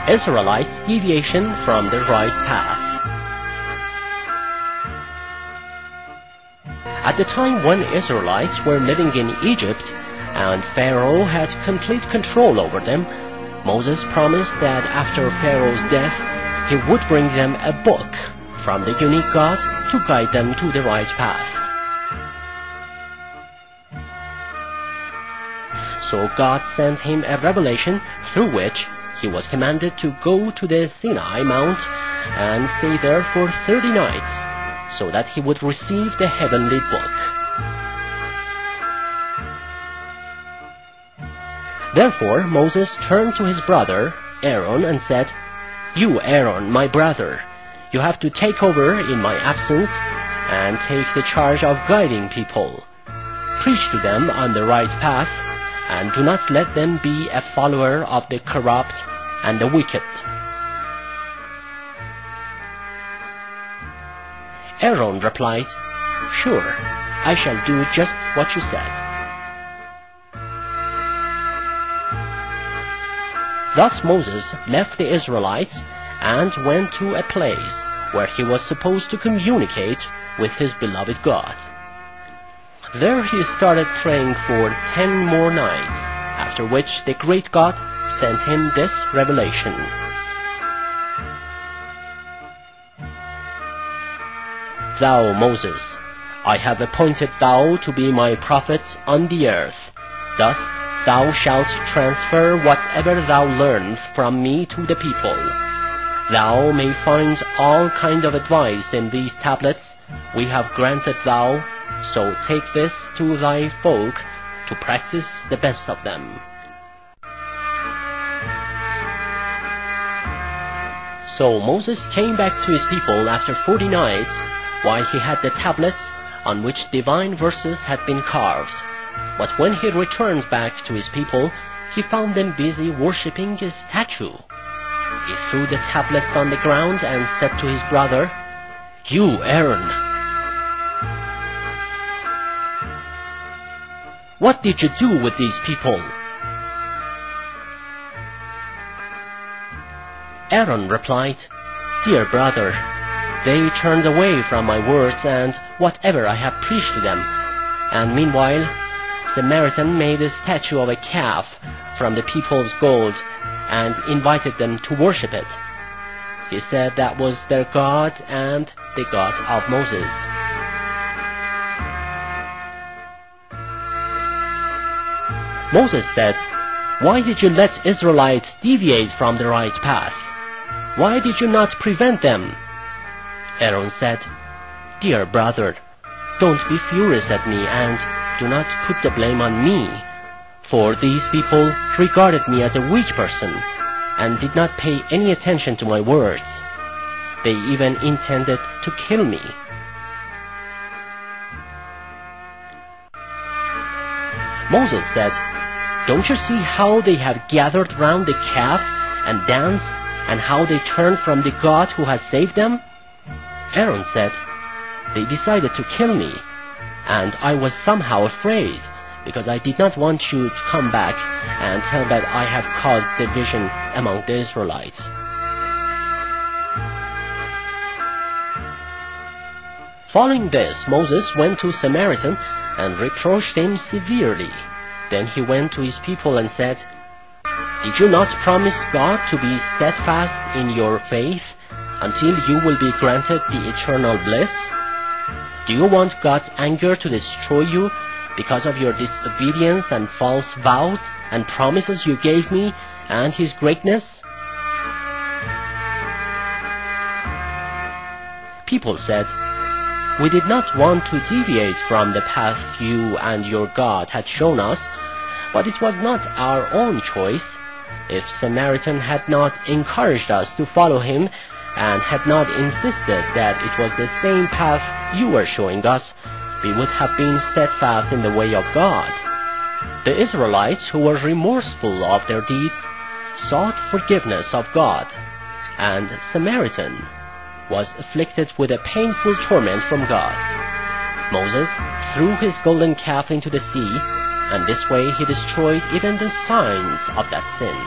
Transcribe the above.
Israelites' Deviation from the Right Path. At the time when Israelites were living in Egypt and Pharaoh had complete control over them, Moses promised that after Pharaoh's death, he would bring them a book from the unique God to guide them to the right path. So God sent him a revelation through which he was commanded to go to the Sinai Mount and stay there for 30 nights, so that he would receive the heavenly book. Therefore Moses turned to his brother Aaron and said, "You, Aaron, my brother, you have to take over in my absence and take the charge of guiding people. Preach to them on the right path, and do not let them be a follower of the corrupt and the wicked." Aaron replied, "Sure, I shall do just what you said." Thus Moses left the Israelites and went to a place where he was supposed to communicate with his beloved God. There he started praying for 10 more nights, after which the great God sent him this revelation. "Thou, Moses, I have appointed thou to be my prophet on the earth. Thus thou shalt transfer whatever thou learn from me to the people. Thou may find all kind of advice in these tablets we have granted thou, so take this to thy folk to practice the best of them." So Moses came back to his people after 40 nights, while he had the tablets on which divine verses had been carved. But when he returned back to his people, he found them busy worshipping a statue. He threw the tablets on the ground and said to his brother, "You, Aaron, what did you do with these people?" Aaron replied, "Dear brother, they turned away from my words and whatever I have preached to them, and meanwhile Samaritan made a statue of a calf from the people's gold and invited them to worship it. He said that was their God and the God of Moses." Moses said, "Why did you let Israelites deviate from the right path? Why did you not prevent them?" Aaron said, "Dear brother, don't be furious at me and do not put the blame on me, for these people regarded me as a weak person and did not pay any attention to my words. They even intended to kill me." Moses said, "Don't you see how they have gathered round the calf and danced, and how they turned from the God who has saved them?" Aaron said, "They decided to kill me, and I was somehow afraid, because I did not want you to come back and tell that I have caused division among the Israelites." Following this, Moses went to Samaritan and reproached him severely. Then he went to his people and said, "Did you not promise God to be steadfast in your faith until you will be granted the eternal bliss? Do you want God's anger to destroy you because of your disobedience and false vows and promises you gave me and His greatness?" People said, "We did not want to deviate from the path you and your God had shown us, but it was not our own choice. If Samaritan had not encouraged us to follow him and had not insisted that it was the same path you were showing us, we would have been steadfast in the way of God." The Israelites, who were remorseful of their deeds, sought forgiveness of God, and Samaritan was afflicted with a painful torment from God. Moses threw his golden calf into the sea, and this way he destroyed even the signs of that sin.